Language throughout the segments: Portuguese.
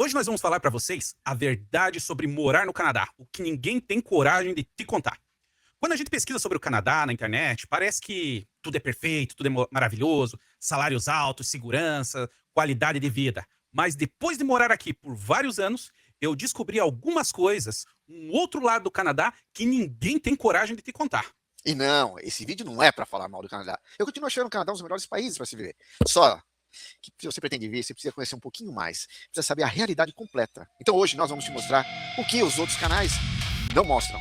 Hoje nós vamos falar para vocês a verdade sobre morar no Canadá, o que ninguém tem coragem de te contar. Quando a gente pesquisa sobre o Canadá na internet, parece que tudo é perfeito, tudo é maravilhoso, salários altos, segurança, qualidade de vida. Mas depois de morar aqui por vários anos, eu descobri algumas coisas, um outro lado do Canadá que ninguém tem coragem de te contar. E não, esse vídeo não é para falar mal do Canadá. Eu continuo achando o Canadá um dos melhores países para se viver. Só que se você pretende vir, você precisa conhecer um pouquinho mais. Precisa saber a realidade completa. Então hoje nós vamos te mostrar o que os outros canais não mostram.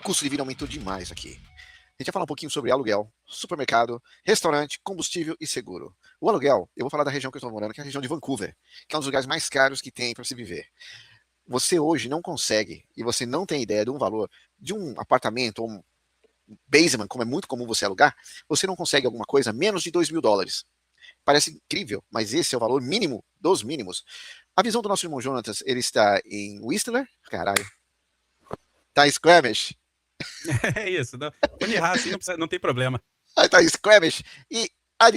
O custo de vida aumentou demais aqui. A gente vai falar um pouquinho sobre aluguel, supermercado, restaurante, combustível e seguro. O aluguel, eu vou falar da região que eu estou morando, que é a região de Vancouver, que é um dos lugares mais caros que tem para se viver. Você hoje não consegue, e você não tem ideia de um valor de um apartamento ou um basement, como é muito comum você alugar, você não consegue alguma coisa menos de $2.000. Parece incrível, mas esse é o valor mínimo dos mínimos. A visão do nosso irmão Jonatas, ele está em Whistler, caralho, está em Squamish, É isso, não, quando errar assim não tem problema. está em Squamish, e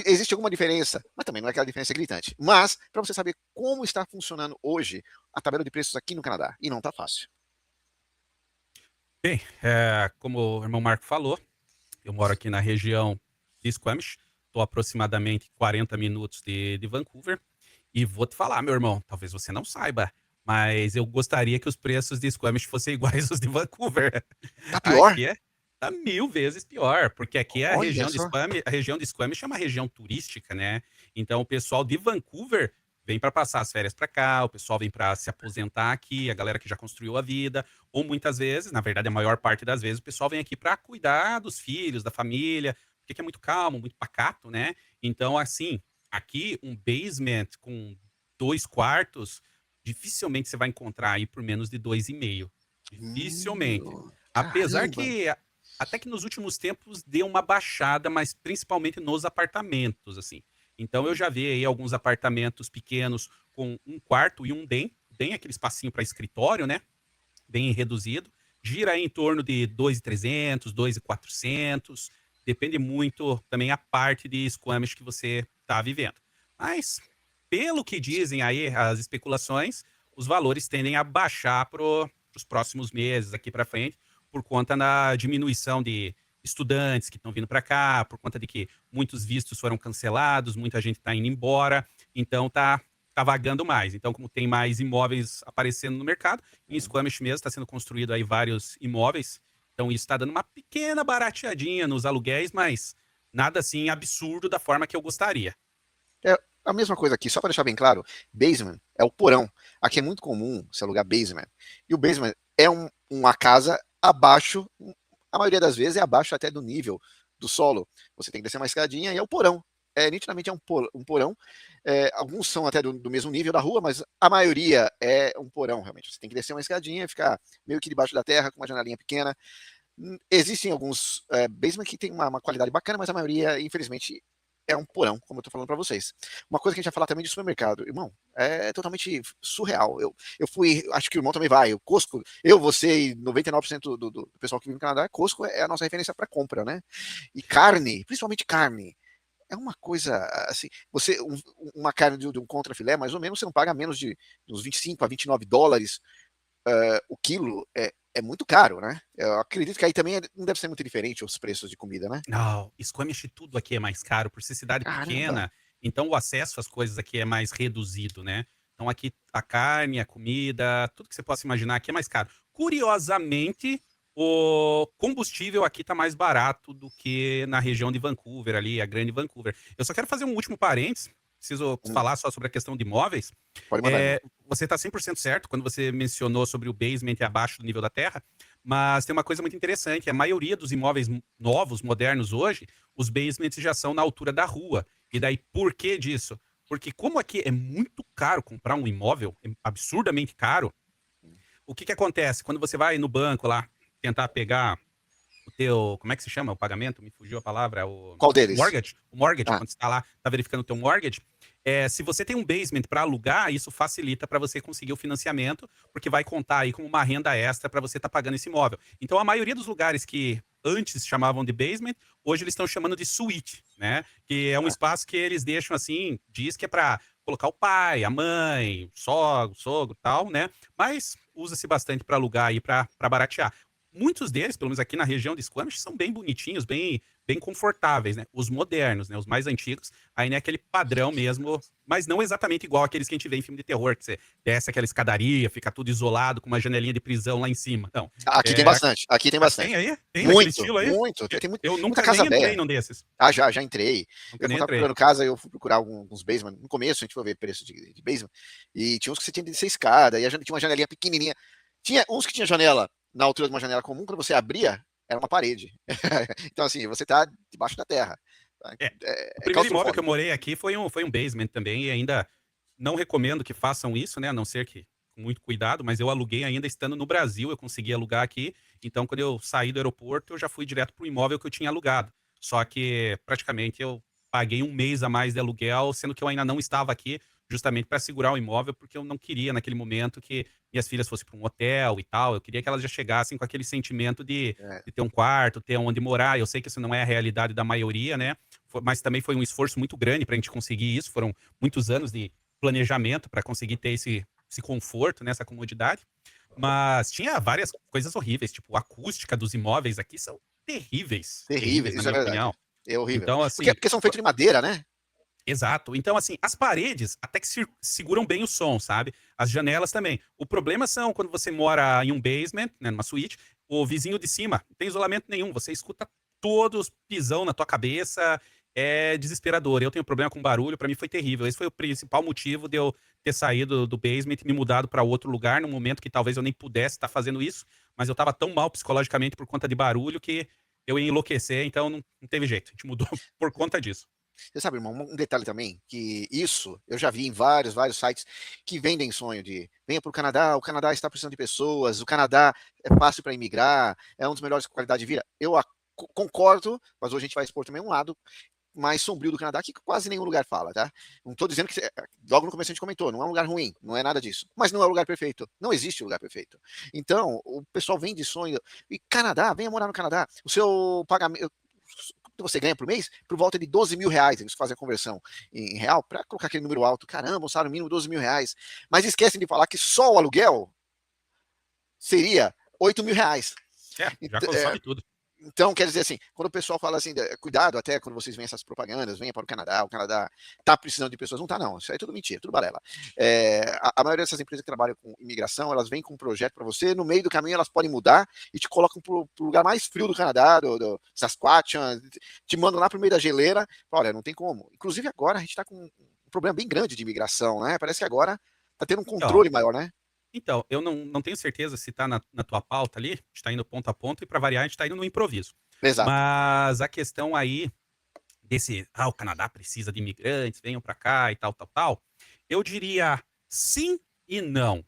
existe alguma diferença, mas também não é aquela diferença gritante. Mas, para você saber como está funcionando hoje a tabela de preços aqui no Canadá, e não está fácil. Bem, como o irmão Marco falou, eu moro aqui na região de Squamish, estou aproximadamente 40 minutos de Vancouver. E vou te falar, meu irmão, talvez você não saiba, mas eu gostaria que os preços de Squamish fossem iguais aos de Vancouver. Tá pior? Aqui tá 1000 vezes pior, porque aqui Olha só. A região de Squamish é uma região turística, né? Então o pessoal de Vancouver vem para passar as férias para cá, o pessoal vem para se aposentar aqui, a galera que já construiu a vida, ou muitas vezes, na verdade a maior parte das vezes, o pessoal vem aqui para cuidar dos filhos, da família, porque aqui é muito calmo, muito pacato, né? Então assim, aqui um basement com 2 quartos, dificilmente você vai encontrar aí por menos de 2,5. Dificilmente. Apesar Caramba. que até que nos últimos tempos deu uma baixada, mas principalmente nos apartamentos, assim. Então eu já vi aí alguns apartamentos pequenos com 1 quarto e um den. Den é aquele espacinho para escritório, né? Bem reduzido. Gira aí em torno de 2.300, 2.400. Depende muito também a parte de Squamish que você está vivendo. Mas, pelo que dizem aí as especulações, os valores tendem a baixar para os próximos meses aqui para frente, por conta da diminuição de estudantes que estão vindo para cá, por conta de que muitos vistos foram cancelados, muita gente está indo embora, então tá vagando mais. Então, como tem mais imóveis aparecendo no mercado, em Squamish mesmo está sendo construído aí vários imóveis, então isso está dando uma pequena barateadinha nos aluguéis, mas nada assim absurdo da forma que eu gostaria. É a mesma coisa aqui, só para deixar bem claro, basement é o porão. Aqui é muito comum se alugar basement. E o basement é uma casa abaixo, a maioria das vezes é abaixo até do nível do solo. Você tem que descer uma escadinha e é o porão. Nitidamente é um porão. Alguns são até do mesmo nível da rua, mas a maioria é um porão, realmente. Você tem que descer uma escadinha e ficar meio que debaixo da terra, com uma janelinha pequena. Existem alguns basement que tem uma qualidade bacana, mas a maioria, infelizmente, é um porão, como eu tô falando para vocês. Uma coisa que a gente vai falar também de supermercado, irmão, é totalmente surreal. Eu fui, acho que o irmão também vai, o Costco, você e 99% do pessoal que vive no Canadá, Costco é a nossa referência para compra, né? E carne, principalmente carne, é uma coisa assim, uma carne de um contrafilé, mais ou menos, você não paga menos de uns 25 a $29 o quilo, é muito caro, né? Eu acredito que aí também não deve ser muito diferente os preços de comida, né? Não, Squamish tudo aqui é mais caro, por ser cidade Caramba. pequena, então o acesso às coisas aqui é mais reduzido, né. Então aqui a carne, a comida, tudo que você possa imaginar aqui é mais caro. Curiosamente, o combustível aqui tá mais barato do que na região de Vancouver ali, a grande Vancouver. Eu só quero fazer um último parênteses, preciso Hum, falar só sobre a questão de imóveis. pode mandar, irmão. Você tá 100% certo quando você mencionou sobre o basement abaixo do nível da terra, mas tem uma coisa muito interessante, a maioria dos imóveis novos, modernos hoje, os basements já são na altura da rua. E daí, por que disso? Porque como aqui é muito caro comprar um imóvel, é absurdamente caro, o que que acontece? Quando você vai no banco lá, tentar pegar o teu, como é que se chama o pagamento? Me fugiu a palavra, Qual o deles? mortgage. O mortgage, Ah, quando você está lá, está verificando o teu mortgage, se você tem um basement para alugar, isso facilita para você conseguir o financiamento, porque vai contar aí como uma renda extra para você estar pagando esse imóvel. Então, a maioria dos lugares que antes chamavam de basement, hoje eles estão chamando de suíte, né? Que é um Ah, espaço que eles deixam assim, diz que é para colocar o pai, a mãe, o sogro, tal, né? Mas usa-se bastante para alugar aí para baratear. Muitos deles, pelo menos aqui na região de Squamish, são bem bonitinhos, bem confortáveis, né? Os modernos, né? Os mais antigos, aí não é aquele padrão mesmo, mas não exatamente igual aqueles que a gente vê em filme de terror, que você desce aquela escadaria, fica tudo isolado com uma janelinha de prisão lá em cima. Não. aqui tem É, bastante, aqui tem tem bastante. aí? Tem naquele Muito, estilo aí? muito. Porque Tem eu muita nunca casa nem entrei velha. num desses. Ah, já entrei. Nunca Eu nem quando tava entrei. procurando casa, eu fui procurar alguns basement. No começo, a gente foi ver preço de basement. E tinha uns que você tinha de descer escada, e a gente tinha uma janelinha pequenininha. Tinha uns que tinha janela na altura de uma janela comum, quando você abria, era uma parede. Então, assim, você tá debaixo da terra. Tá? É. O É primeiro imóvel que eu claustrofóbico. morei aqui foi um basement também, e ainda não recomendo que façam isso, né? A não ser que com muito cuidado, mas eu aluguei ainda estando no Brasil, eu consegui alugar aqui. Então, quando eu saí do aeroporto, eu já fui direto pro imóvel que eu tinha alugado. Só que praticamente eu paguei um mês a mais de aluguel, sendo que eu ainda não estava aqui, justamente para segurar o imóvel, porque eu não queria naquele momento que minhas filhas fossem para um hotel e tal. Eu queria que elas já chegassem com aquele sentimento É, de ter um quarto, ter onde morar. Eu sei que isso não é a realidade da maioria, né? Mas também foi um esforço muito grande para a gente conseguir isso. Foram muitos anos de planejamento para conseguir ter esse conforto, né, essa comodidade. Mas tinha várias coisas horríveis, tipo, a acústica dos imóveis aqui são terríveis, terrível, terríveis, na isso é minha verdade. opinião. É horrível. Então, Porque, assim, porque são feitos de madeira, né? exato. Então, assim, as paredes até que seguram bem o som, sabe? As janelas também. O problema são quando você mora em um basement, né, numa suíte, o vizinho de cima não tem isolamento nenhum. Você escuta todos pisão na tua cabeça. É desesperador. Eu tenho problema com barulho, pra mim foi terrível. Esse foi o principal motivo de eu ter saído do basement e me mudado pra outro lugar, num momento que talvez eu nem pudesse estar fazendo isso, mas eu estava tão mal psicologicamente por conta de barulho que eu ia enlouquecer, então não teve jeito. A gente mudou por conta disso. Você sabe, irmão, um detalhe também, que isso eu já vi em vários sites que vendem sonho de venha para o Canadá está precisando de pessoas, o Canadá é fácil para imigrar, é um dos melhores qualidade de vida. Concordo, mas hoje a gente vai expor também um lado mais sombrio do Canadá, que quase nenhum lugar fala, tá? Não estou dizendo que, logo no começo a gente comentou, não é um lugar ruim, não é nada disso, mas não é um lugar perfeito, não existe lugar perfeito. Então, o pessoal vende sonho, e Canadá, venha morar no Canadá, o seu pagamento, que você ganha por mês, por volta de 12 mil reais, eles fazem a conversão em real, para colocar aquele número alto, caramba, um salário mínimo 12 mil reais, mas esquecem de falar que só o aluguel seria 8 mil reais. É, já Então, consome tudo. então, quer dizer assim, quando o pessoal fala assim, cuidado até quando vocês veem essas propagandas, venha para o Canadá tá precisando de pessoas, não tá não, isso aí é tudo mentira, tudo balela. A maioria dessas empresas que trabalham com imigração, elas vêm com um projeto para você, no meio do caminho elas podem mudar e te colocam para o lugar mais frio do Canadá, do Saskatchewan, te mandam lá para o meio da geleira, olha, não tem como. Inclusive agora a gente está com um problema bem grande de imigração, né? Parece que agora tá tendo um Então, controle maior, né? eu não tenho certeza se tá na tua pauta ali, a gente tá indo ponto a ponto, e para variar, a gente tá indo no improviso. Exato. Mas a questão aí desse, o Canadá precisa de imigrantes, venham para cá e tal, tal, tal, eu diria sim e não.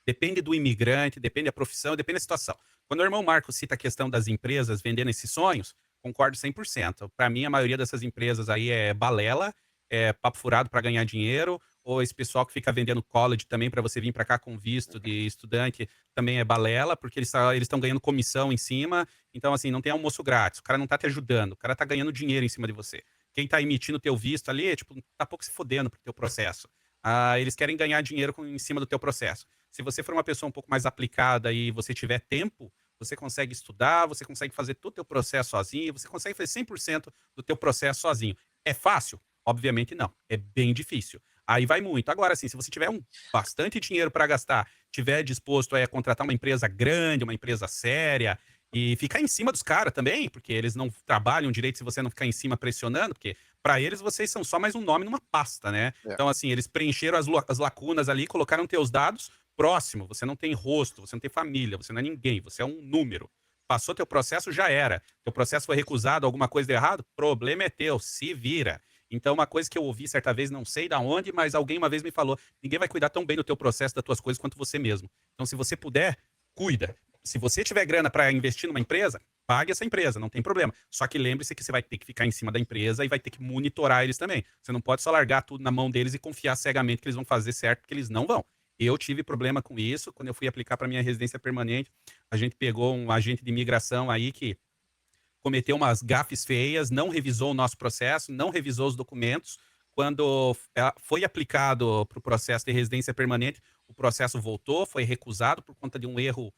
Depende do imigrante, depende da profissão, depende da situação. Quando o irmão Marco cita a questão das empresas vendendo esses sonhos, concordo 100%. Para mim, a maioria dessas empresas aí é balela, é papo furado para ganhar dinheiro, ou esse pessoal que fica vendendo college também para você vir para cá com visto de estudante também é balela, porque eles estão ganhando comissão em cima. Então, assim, não tem almoço grátis. O cara não tá te ajudando, o cara tá ganhando dinheiro em cima de você. Quem tá emitindo o teu visto ali, tipo, tá pouco se fodendo pro teu processo. Eles querem ganhar dinheiro em cima do teu processo. Se você for uma pessoa um pouco mais aplicada e você tiver tempo, você consegue estudar, você consegue fazer todo o teu processo sozinho, você consegue fazer 100% do teu processo sozinho. É fácil? Obviamente não. É bem difícil. Aí vai muito. Agora, sim, se você tiver bastante dinheiro para gastar, tiver disposto a contratar uma empresa grande, uma empresa séria, e ficar em cima dos caras também, porque eles não trabalham direito se você não ficar em cima pressionando, porque para eles vocês são só mais um nome numa pasta, né? É. Então, assim, eles preencheram as lacunas ali, colocaram teus dados próximo, você não tem rosto, você não tem família, você não é ninguém, você é um número. Passou teu processo, já era. Teu processo foi recusado, alguma coisa deu errado, problema é teu, se vira. Então, uma coisa que eu ouvi certa vez, não sei da onde, mas alguém uma vez me falou: ninguém vai cuidar tão bem do teu processo, das tuas coisas, quanto você mesmo. Então, se você puder, cuida. Se você tiver grana para investir numa empresa, pague essa empresa, não tem problema. Só que lembre-se que você vai ter que ficar em cima da empresa e vai ter que monitorar eles também. Você não pode só largar tudo na mão deles e confiar cegamente que eles vão fazer certo, porque eles não vão. Eu tive problema com isso. Quando eu fui aplicar para minha residência permanente, a gente pegou um agente de imigração aí que cometeu umas gafes feias, não revisou o nosso processo, não revisou os documentos. Quando foi aplicado para o processo de residência permanente, o processo voltou, foi recusado por conta de um erro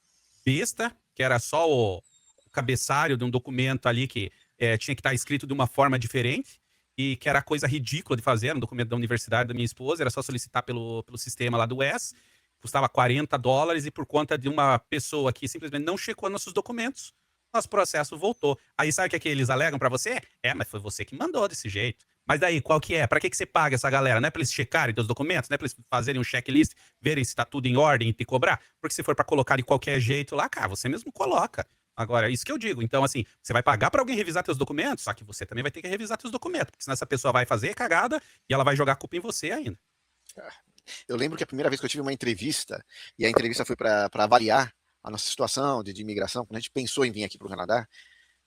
besta, que era só o cabeçalho de um documento ali que tinha que estar escrito de uma forma diferente e que era coisa ridícula de fazer, era um documento da universidade da minha esposa, era só solicitar pelo sistema lá do WES, custava $40 e por conta de uma pessoa que simplesmente não checou nossos documentos, nosso processo voltou. Aí sabe o que, é que eles alegam pra você? Mas foi você que mandou desse jeito. Mas daí, qual que é? Pra que você paga essa galera? Não é pra eles checarem teus documentos? Não é pra eles fazerem um checklist, verem se tá tudo em ordem e te cobrar? Porque se for pra colocar de qualquer jeito lá, cara, você mesmo coloca. Agora, isso que eu digo. Então, assim, você vai pagar pra alguém revisar teus documentos, só que você também vai ter que revisar teus documentos, porque senão essa pessoa vai fazer cagada e ela vai jogar a culpa em você ainda. Eu lembro que a primeira vez que eu tive uma entrevista, e a entrevista foi para avaliar a nossa situação de imigração, quando a gente pensou em vir aqui para o Canadá,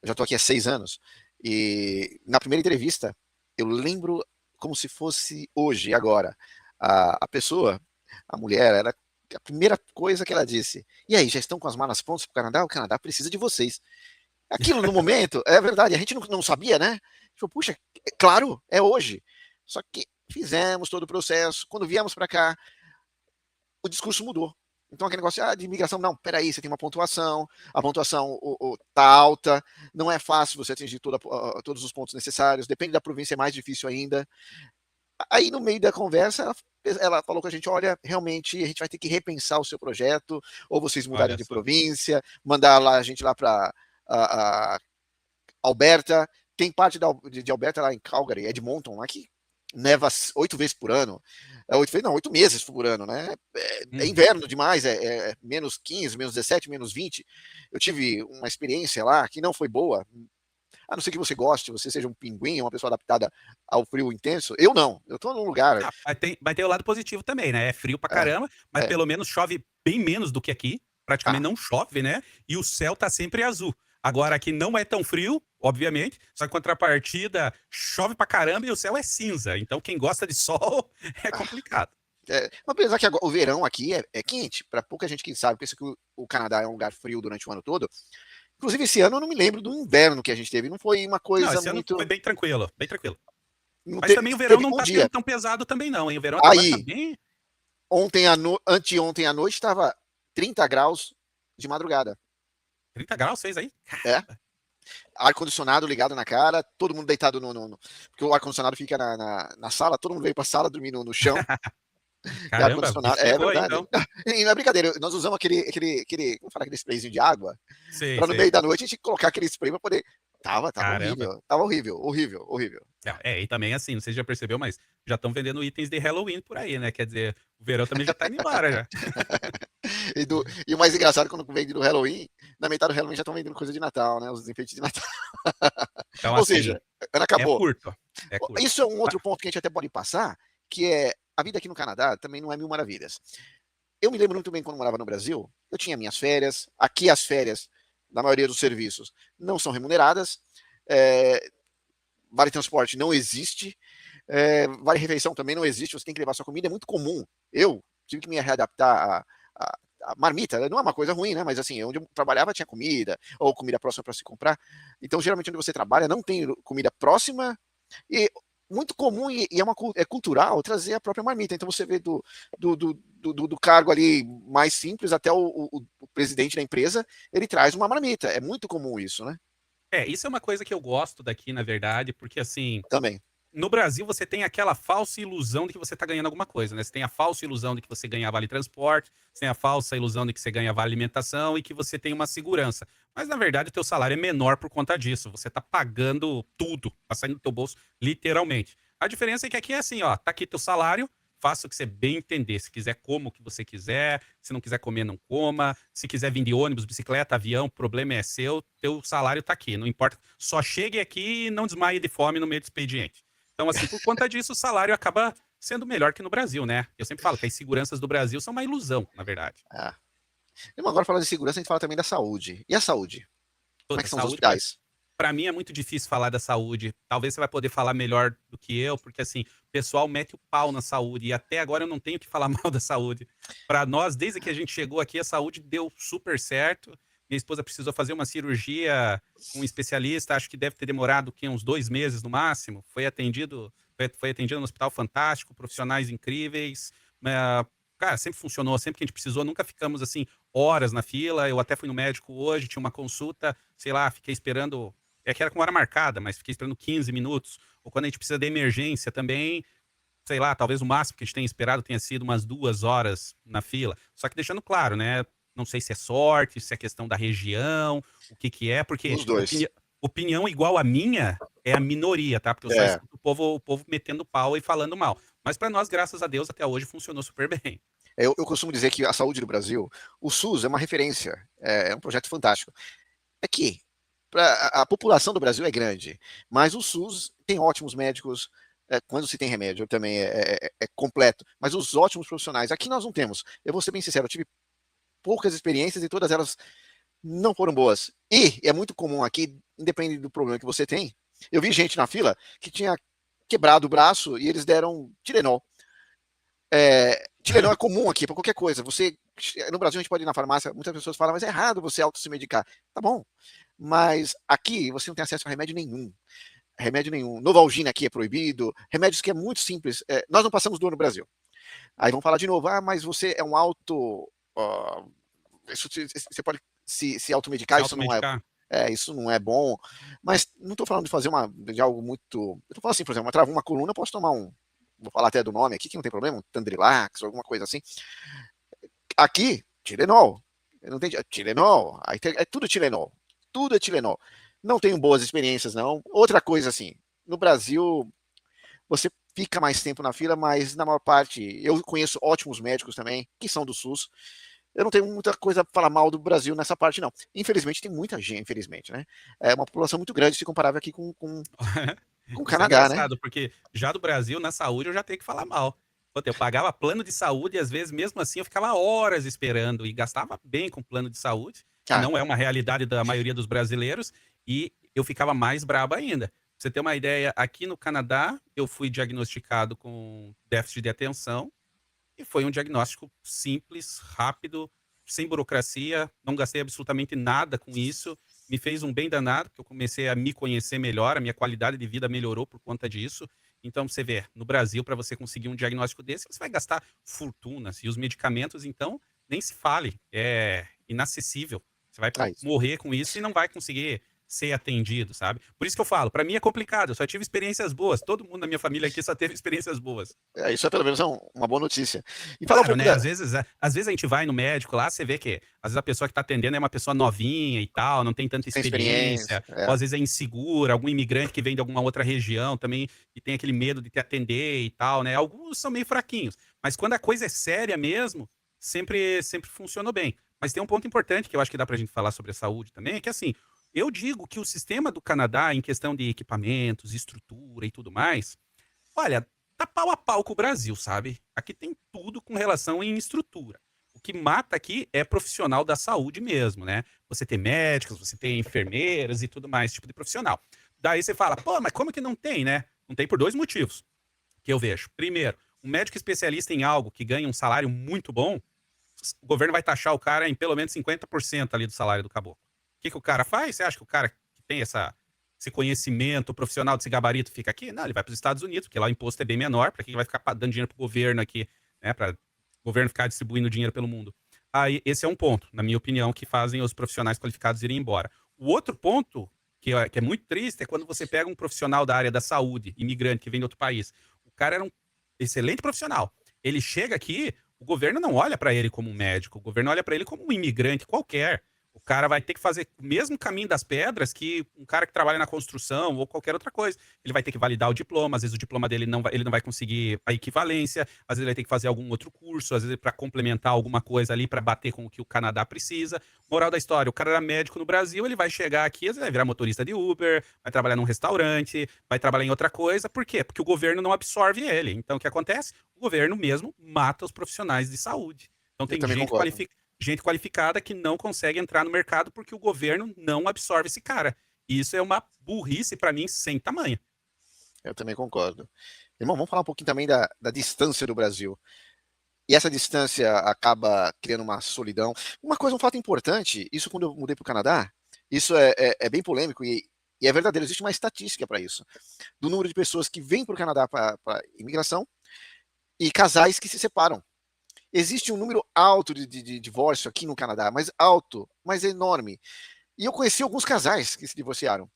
eu já estou aqui há 6 anos, e na primeira entrevista, eu lembro como se fosse hoje, agora, a pessoa, a mulher, era a primeira coisa que ela disse, e aí, já estão com as malas prontas para o Canadá? O Canadá precisa de vocês. Aquilo no momento, é verdade, a gente não sabia, né? Tipo, puxa, claro, é hoje. Só que fizemos todo o processo, quando viemos para cá, o discurso mudou. Então aquele negócio de imigração, não, peraí, você tem uma pontuação, a pontuação tá alta, não é fácil você atingir todos os pontos necessários, depende da província, é mais difícil ainda. Aí no meio da conversa, ela falou com a gente, olha, realmente a gente vai ter que repensar o seu projeto, ou vocês mudarem de província, mandar lá, a gente lá para Alberta, tem parte de Alberta lá em Calgary, Edmonton, lá que neva 8 vezes por ano, 8 meses por ano, né? É inverno demais, é menos 15, menos 17, menos 20. Eu tive uma experiência lá que não foi boa, a não ser que você goste, você seja um pinguim, uma pessoa adaptada ao frio intenso. Eu não, eu tô num lugar. Vai ter o lado positivo também, né? É frio pra caramba, mas pelo menos chove bem menos do que aqui. Praticamente não chove, né? E o céu tá sempre azul. Agora aqui não é tão frio, obviamente, só que contrapartida chove pra caramba e o céu é cinza. Então quem gosta de sol é complicado. Apesar que agora, o verão aqui é quente, para pouca gente que sabe, pensa que o Canadá é um lugar frio durante o ano todo. Inclusive, esse ano eu não me lembro do inverno que a gente teve, não foi uma coisa esse muito. Ano foi bem tranquilo, bem tranquilo. Mas também o verão não tá sendo tão pesado também, não, hein? O verão agora tá bem. Anteontem à noite estava 30 graus de madrugada. 30 graus fez aí? Ar-condicionado ligado na cara, todo mundo deitado porque o ar-condicionado fica na sala, todo mundo veio pra sala dormir no chão. Caramba, é verdade. então. E não é brincadeira, nós usamos vamos falar, aquele sprayzinho de água, para no meio da noite a gente colocar aquele spray para poder. Tava horrível. E também assim, não sei se já percebeu, mas já estão vendendo itens de Halloween por aí, né? Quer dizer, o verão também já tá indo embora já. E o mais engraçado, quando vende do Halloween, na metade do Halloween já estão vendendo coisa de Natal, né? Os enfeites de Natal. Então, Ou assim, seja, acabou. É curto. Isso é um outro ponto que a gente até pode passar, que é a vida aqui no Canadá também não é mil maravilhas. Eu me lembro muito bem quando morava no Brasil, eu tinha minhas férias, aqui as férias, na maioria dos serviços, não são remuneradas, vale transporte não existe, vale refeição também não existe, você tem que levar sua comida, é muito comum. Eu tive que me readaptar a marmita, não é uma coisa ruim, né? Mas assim, onde eu trabalhava tinha comida, ou comida próxima para se comprar. Então, geralmente, onde você trabalha não tem comida próxima, e muito comum e é cultural trazer a própria marmita. Então você vê do cargo ali mais simples até o presidente da empresa, ele traz uma marmita. É muito comum isso, né? Isso é uma coisa que eu gosto daqui, na verdade, porque assim. Também. No Brasil, você tem aquela falsa ilusão de que você tá ganhando alguma coisa, né? Você tem a falsa ilusão de que você ganha vale transporte, você tem a falsa ilusão de que você ganha vale alimentação e que você tem uma segurança. Mas, na verdade, o teu salário é menor por conta disso. Você tá pagando tudo, tá saindo do teu bolso, literalmente. A diferença é que aqui é assim, ó, tá aqui teu salário, faça o que você bem entender. Se quiser, coma o que você quiser. Se não quiser comer, não coma. Se quiser vir de ônibus, bicicleta, avião, o problema é seu. Teu salário tá aqui, não importa. Só chegue aqui e não desmaie de fome no meio do expediente. Então, assim, por conta disso, o salário acaba sendo melhor que no Brasil, né? Eu sempre falo que as seguranças do Brasil são uma ilusão, na verdade. Agora, falando de segurança, a gente fala também da saúde. E a saúde? Como é que são os hospitais? Pra mim é muito difícil falar da saúde. Talvez você vai poder falar melhor do que eu, porque assim, o pessoal mete o pau na saúde. E até agora eu não tenho que falar mal da saúde. Pra nós, desde que a gente chegou aqui, a saúde deu super certo. Minha esposa precisou fazer uma cirurgia com um especialista, acho que deve ter demorado o quê? Uns 2 meses no máximo. Foi atendido no Hospital Fantástico, profissionais incríveis. Cara, sempre funcionou, sempre que a gente precisou, nunca ficamos, assim, horas na fila. Eu até fui no médico hoje, tinha uma consulta, sei lá, fiquei esperando é que era com hora marcada, mas fiquei esperando 15 minutos. Ou quando a gente precisa de emergência também, sei lá, talvez o máximo que a gente tenha esperado tenha sido umas 2 horas na fila. Só que deixando claro, né, não sei se é sorte, se é questão da região, o que que é, porque Os dois. opinião igual a minha é a minoria, tá? Porque eu só É, escuto o povo metendo pau e falando mal. Mas para nós, graças a Deus, até hoje funcionou super bem. eu costumo dizer que a saúde do Brasil, o SUS é uma referência, é um projeto fantástico. É que a população do Brasil é grande, mas o SUS tem ótimos médicos, quando se tem remédio também é completo, mas os ótimos profissionais, aqui nós não temos. Eu vou ser bem sincero, eu tive poucas experiências e todas elas não foram boas. E é muito comum aqui, independente do problema que você tem, eu vi gente na fila que tinha quebrado o braço e eles deram Tilenol. Tilenol é comum aqui para qualquer coisa. No Brasil a gente pode ir na farmácia, muitas pessoas falam, mas é errado você auto se medicar. Tá bom, mas aqui você não tem acesso a remédio nenhum. Remédio nenhum. Novalgina aqui é proibido. Remédios que é muito simples. Nós não passamos dor no Brasil. Aí vão falar de novo, mas você é um auto. Você pode se automedicar, Se isso não é bom. Mas não estou falando de fazer de algo muito. Eu tô falando assim, por exemplo, eu travo uma coluna, eu posso tomar vou falar até do nome aqui, que não tem problema, um Tandrilax, ou alguma coisa assim. Aqui, Tilenol. Não tem Tilenol. É tudo Tilenol. Tudo é Tilenol. Não tenho boas experiências, não. Outra coisa, assim, no Brasil, você fica mais tempo na fila, mas na maior parte, eu conheço ótimos médicos também, que são do SUS. Eu não tenho muita coisa para falar mal do Brasil nessa parte, não. Infelizmente, tem muita gente, infelizmente, né? É uma população muito grande se comparável aqui com o Isso é Canadá, né? engraçado, porque já do Brasil, na saúde, eu já tenho que falar mal. Puta, eu pagava plano de saúde e às vezes, mesmo assim, eu ficava horas esperando e gastava bem com plano de saúde, que Ah, não é uma realidade da maioria dos brasileiros, e eu ficava mais brabo ainda. Pra você ter uma ideia, aqui no Canadá, eu fui diagnosticado com déficit de atenção e foi um diagnóstico simples, rápido, sem burocracia, não gastei absolutamente nada com isso. Me fez um bem danado, porque eu comecei a me conhecer melhor, a minha qualidade de vida melhorou por conta disso. Então, você vê, no Brasil, para você conseguir um diagnóstico desse, você vai gastar fortunas. E os medicamentos, então, nem se fale, é inacessível. Você vai isso. morrer com isso e não vai conseguir ser atendido, sabe? Por isso que eu falo, para mim é complicado, eu só tive experiências boas. Todo mundo na minha família aqui só teve experiências boas. Isso é pelo menos uma boa notícia. E falar um Claro, pouco né, da. às vezes a gente vai no médico lá, você vê que às vezes a pessoa que tá atendendo é uma pessoa novinha e tal, não tem tanta Tem experiência. experiência, ou às vezes é insegura, algum imigrante que vem de alguma outra região também e tem aquele medo de te atender e tal, né. Alguns são meio fraquinhos, mas quando a coisa é séria mesmo, sempre funcionou bem. Mas tem um ponto importante que eu acho que dá pra gente falar sobre a saúde também, é que assim, eu digo que o sistema do Canadá em questão de equipamentos, estrutura e tudo mais, olha, tá pau a pau com o Brasil, sabe? Aqui tem tudo com relação em estrutura. O que mata aqui é profissional da saúde mesmo, né? Você tem médicos, você tem enfermeiras e tudo mais, tipo de profissional. Daí você fala, pô, mas como que não tem, né? Não tem por 2 motivos que eu vejo. Primeiro, um médico especialista em algo que ganha um salário muito bom, o governo vai taxar o cara em pelo menos 50% ali do salário do caboclo. O que, que o cara faz? Você acha que o cara que tem esse conhecimento profissional desse gabarito fica aqui? Não, ele vai para os Estados Unidos, porque lá o imposto é bem menor. Para que ele vai ficar dando dinheiro para o governo aqui, né? Para o governo ficar distribuindo dinheiro pelo mundo. Aí, esse é um ponto, na minha opinião, que fazem os profissionais qualificados irem embora. O outro ponto, que é muito triste, é quando você pega um profissional da área da saúde, imigrante, que vem de outro país. O cara era um excelente profissional. Ele chega aqui, o governo não olha para ele como um médico, o governo olha para ele como um imigrante qualquer. O cara vai ter que fazer o mesmo caminho das pedras que um cara que trabalha na construção ou qualquer outra coisa. Ele vai ter que validar o diploma, às vezes o diploma dele ele não vai conseguir a equivalência, às vezes ele vai ter que fazer algum outro curso, às vezes para complementar alguma coisa ali para bater com o que o Canadá precisa. Moral da história, o cara era médico no Brasil, ele vai chegar aqui, às vezes vai virar motorista de Uber, vai trabalhar num restaurante, vai trabalhar em outra coisa. Por quê? Porque o governo não absorve ele. Então o que acontece? O governo mesmo mata os profissionais de saúde. Então Eu tem também concordo. gente qualificada que não consegue entrar no mercado porque o governo não absorve esse cara. E isso é uma burrice para mim sem tamanho. Eu também concordo. Irmão, vamos falar um pouquinho também da distância do Brasil. E essa distância acaba criando uma solidão. Uma coisa, um fato importante, isso quando eu mudei para o Canadá, isso é bem polêmico e é verdadeiro, existe uma estatística para isso, do número de pessoas que vêm para o Canadá para imigração e casais que se separam. Existe um número alto de divórcio aqui no Canadá, mas alto, mas enorme. E eu conheci alguns casais que se divorciaram.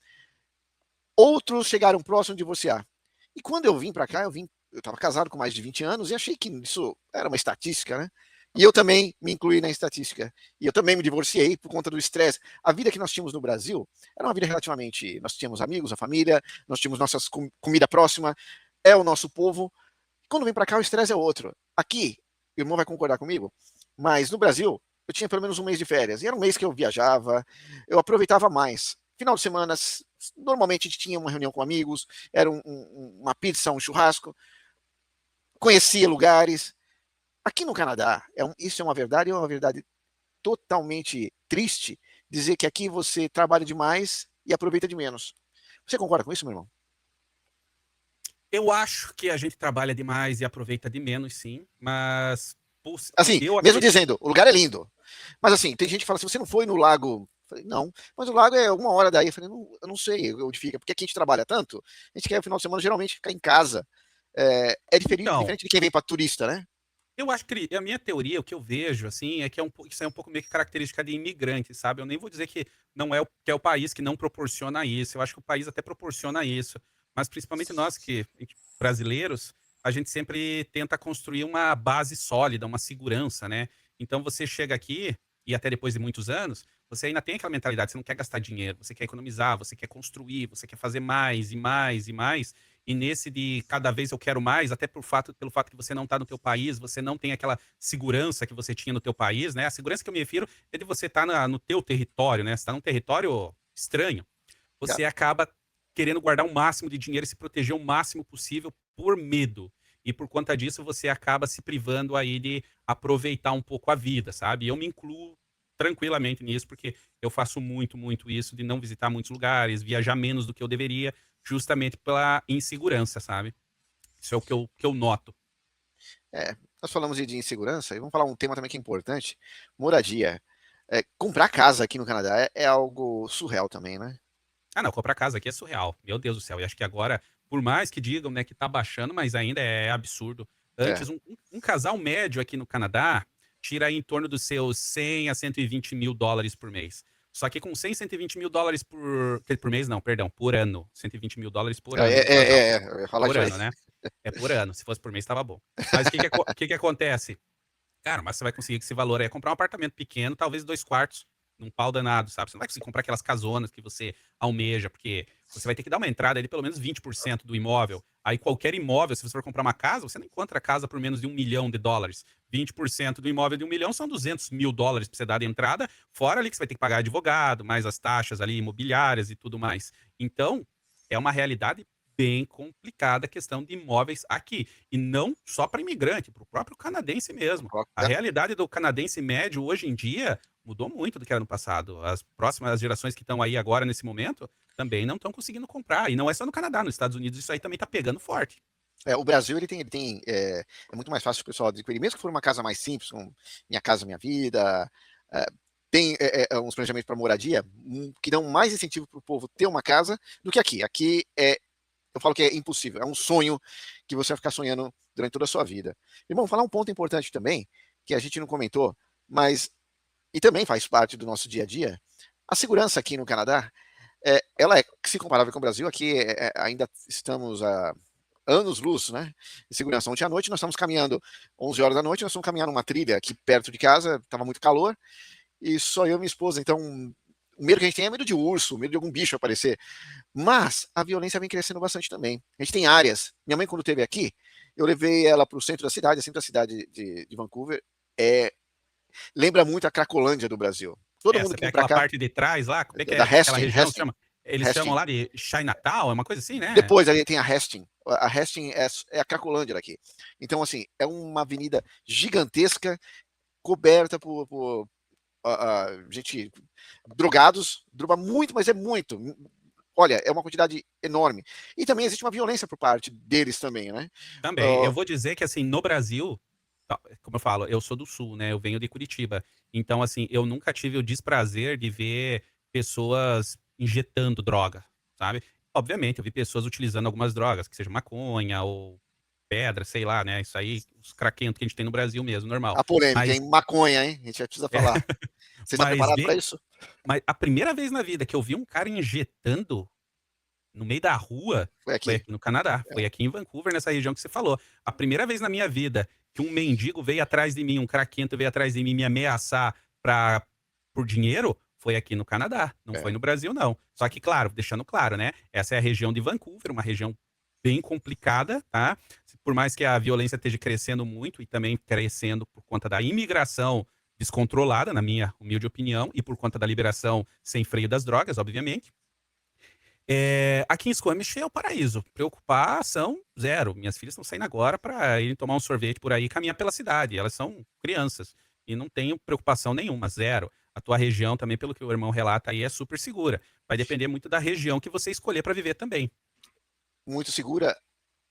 Outros chegaram próximo de divorciar. E quando eu vim para cá, eu estava casado com mais de 20 anos e achei que isso era uma estatística, né? E eu também me incluí na estatística. E eu também me divorciei por conta do estresse. A vida que nós tínhamos no Brasil era uma vida relativamente. Nós tínhamos amigos, a família, nós tínhamos nossa comida próxima, é o nosso povo. Quando vem para cá, o estresse é outro. Aqui, o irmão vai concordar comigo, mas no Brasil, eu tinha pelo menos um mês de férias. E era um mês que eu viajava, eu aproveitava mais. Final de semana, normalmente a gente tinha uma reunião com amigos, era uma pizza, um churrasco, conhecia lugares. Aqui no Canadá, isso é uma verdade totalmente triste, dizer que aqui você trabalha demais e aproveita de menos. Você concorda com isso, meu irmão? Eu acho que a gente trabalha demais e aproveita de menos, sim, mas Assim, eu mesmo acredito. dizendo, o lugar é lindo. Mas assim, tem gente que fala assim, você não foi no lago? Eu falei, não, mas o lago é uma hora daí. Eu falei, não, eu não sei onde fica, porque aqui a gente trabalha tanto, a gente quer no final de semana geralmente ficar em casa. É Então, diferente de quem vem para turista, né? eu acho que a minha teoria, o que eu vejo, assim, é que isso é um pouco meio que característica de imigrante, sabe? Eu nem vou dizer que não é que é o país que não proporciona isso. Eu acho que o país até proporciona isso. Mas principalmente nós brasileiros, a gente sempre tenta construir uma base sólida, uma segurança, né? Então você chega aqui, e até depois de muitos anos, você ainda tem aquela mentalidade, você não quer gastar dinheiro, você quer economizar, você quer construir, você quer fazer mais e mais e mais. E nesse de cada vez eu quero mais, até pelo fato de você não estar no teu país, você não tem aquela segurança que você tinha no teu país, né? A segurança que eu me refiro é de você estar no teu território, né? Você está num território estranho, Yeah. você acaba querendo guardar o máximo de dinheiro e se proteger o máximo possível por medo. E por conta disso, você acaba se privando aí de aproveitar um pouco a vida, sabe? E eu me incluo tranquilamente nisso, porque eu faço muito, muito isso de não visitar muitos lugares, viajar menos do que eu deveria, justamente pela insegurança, sabe? Isso é o que eu noto. Nós falamos de insegurança e vamos falar um tema também que é importante: moradia. Comprar casa aqui no Canadá é algo surreal também, né? Ah, não, comprar casa aqui é surreal. Meu Deus do céu. E acho que agora, por mais que digam, né, que tá baixando, mas ainda é absurdo. É. Antes, um casal médio aqui no Canadá tira aí em torno dos seus 100 a 120 mil dólares por mês. Só que com 100, 120 mil dólares por mês, não, perdão, por ano. 120 mil dólares por ano do casal. Eu ia falar Por isso aí. ano, né? É por ano. Se fosse por mês, tava bom. Mas o que que acontece? Cara, mas você vai conseguir com esse valor aí comprar um apartamento pequeno, talvez 2 quartos, num pau danado, sabe? Você não vai conseguir comprar aquelas casonas que você almeja, porque você vai ter que dar uma entrada de pelo menos 20% do imóvel. Aí qualquer imóvel, se você for comprar uma casa, você não encontra casa por menos de US$ 1 milhão. 20% do imóvel de 1 milhão são 200 mil dólares pra você dar de entrada, fora ali que você vai ter que pagar advogado, mais as taxas ali imobiliárias e tudo mais. Então, é uma realidade bem complicada a questão de imóveis aqui. E não só para imigrante, para o próprio canadense mesmo. A realidade do canadense médio hoje em dia mudou muito do que era no passado. As próximas gerações que estão aí agora, nesse momento, também não estão conseguindo comprar. E não é só no Canadá, nos Estados Unidos isso aí também está pegando forte. O Brasil é muito mais fácil o pessoal adquirir, mesmo que for uma casa mais simples, com Minha Casa Minha Vida, é, tem uns planejamentos para moradia que dão mais incentivo para o povo ter uma casa do que aqui. Aqui eu falo que é impossível, é um sonho que você vai ficar sonhando durante toda a sua vida. Irmão, falar um ponto importante também, que a gente não comentou, mas e também faz parte do nosso dia a dia, a segurança aqui no Canadá, ela é se comparável com o Brasil, aqui ainda estamos a anos-luz, né? De segurança. Ontem à noite nós estamos caminhando, 11 horas da noite, nós estamos caminhando uma trilha aqui perto de casa, estava muito calor, e só eu e minha esposa, então o medo que a gente tem é medo de urso, medo de algum bicho aparecer. Mas a violência vem crescendo bastante também. A gente tem áreas. Minha mãe, quando esteve aqui, eu levei ela para o centro da cidade, centro da cidade de Vancouver. Lembra muito a Cracolândia do Brasil. Todo mundo Você que tem vem para aquela cá, parte de trás lá, como é que é da aquela Hastings, região? Eles chamam Hastings. lá de Chinatown, é uma coisa assim, né? Depois ali tem a Hastings. A Hastings é a Cracolândia daqui. Então, assim, é uma avenida gigantesca, coberta por gente, drogados, droga muito, mas é muito. Olha, é uma quantidade enorme. E também existe uma violência por parte deles também, né? Também. Uh, Eu vou dizer que, assim, no Brasil, como eu falo, eu sou do sul, né, eu venho de Curitiba. Então, assim, eu nunca tive o desprazer de ver pessoas injetando droga, sabe. Obviamente, eu vi pessoas utilizando algumas drogas, que seja maconha ou pedra, sei lá, né, isso aí, os craquentos que a gente tem no Brasil mesmo, normal. A polêmica, Mas hein? Maconha, hein? A gente já precisa é, falar. Você está mas preparado para ver isso? mas a primeira vez na vida que eu vi um cara injetando no meio da rua, Foi foi aqui. aqui no Canadá, É. foi aqui em Vancouver, nessa região que você falou. A primeira vez na minha vida que um mendigo veio atrás de mim, um craquento veio atrás de mim me ameaçar pra por dinheiro, foi aqui no Canadá, não foi É. no Brasil não. Só que claro, deixando claro, né, essa é a região de Vancouver, uma região bem complicada, tá. Por mais que a violência esteja crescendo muito e também crescendo por conta da imigração descontrolada, na minha humilde opinião, e por conta da liberação sem freio das drogas, obviamente. Aqui em Squamish é o paraíso. Preocupação zero. Minhas filhas estão saindo agora para irem tomar um sorvete por aí e caminhar pela cidade. Elas são crianças e não tenho preocupação nenhuma, zero. A tua região também, pelo que o irmão relata aí, é super segura. Vai depender muito da região que você escolher para viver também. Muito segura.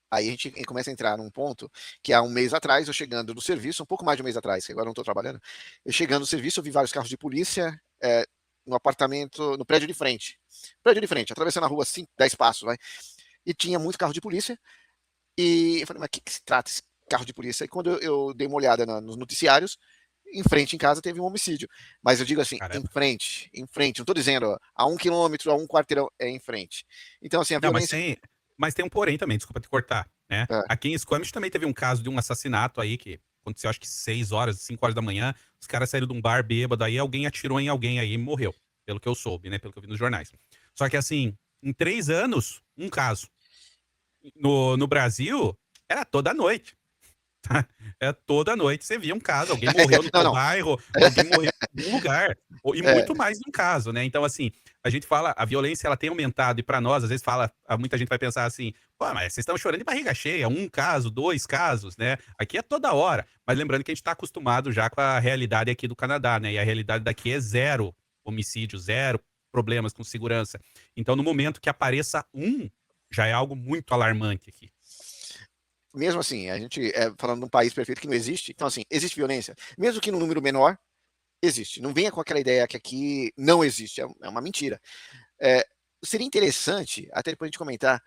Aí a gente começa a entrar num ponto que há um mês atrás, eu chegando do serviço, um pouco mais de um mês atrás, que agora eu não estou trabalhando, eu chegando do serviço, eu vi vários carros de polícia no apartamento, no prédio de frente. Prédio de frente, atravessando a rua 5, 10 passos, vai. E tinha muito carro de polícia. E eu falei, mas o que se trata esse carro de polícia? E quando eu dei uma olhada nos noticiários, em frente em casa teve um homicídio. Mas eu digo assim, Caramba. em frente. Não estou dizendo ó, a 1 quilômetro, a um quarteirão, é em frente. Então, assim, a Não, violência. mas tem um porém também, desculpa te cortar, né? É, Aqui em Squamish também teve um caso de um assassinato aí que aconteceu acho que 6 horas, 5 horas da manhã. Os caras saíram de um bar bêbado, aí alguém atirou em alguém aí e morreu, pelo que eu soube, né? Pelo que eu vi nos jornais. Só que assim, em 3 anos, um caso. No Brasil, era toda noite. Tá? É toda noite você via um caso, alguém morreu no não, teu não. bairro, alguém morreu em algum lugar, e É, muito mais de um caso, né? Então, assim, a gente fala, a violência ela tem aumentado, e pra nós, às vezes, muita gente vai pensar assim, pô, mas vocês estão chorando de barriga cheia, um caso, 2 casos, né? Aqui é toda hora. Mas lembrando que a gente tá acostumado já com a realidade aqui do Canadá, né? E a realidade daqui é zero homicídio, zero problemas com segurança. Então, no momento que apareça um, já é algo muito alarmante aqui. mesmo assim, a gente falando de um país perfeito que não existe, então assim, existe violência, mesmo que no número menor, existe. Não venha com aquela ideia que aqui não existe, é uma mentira. Seria interessante, até depois a gente comentar,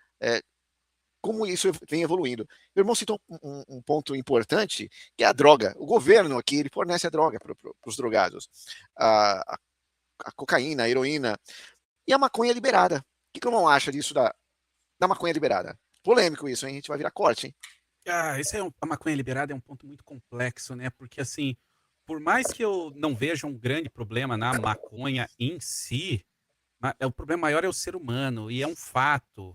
como isso vem evoluindo. Meu irmão citou um ponto importante, que é a droga. O governo aqui, ele fornece a droga para os drogados. A, a, a cocaína, a heroína. E a maconha liberada. O que o irmão acha disso da maconha liberada? Polêmico isso, hein? A gente vai virar corte, hein? Isso é a maconha liberada é um ponto muito complexo, né? Porque assim, por mais que eu não veja um grande problema na maconha em si, o problema maior é o ser humano e é um fato.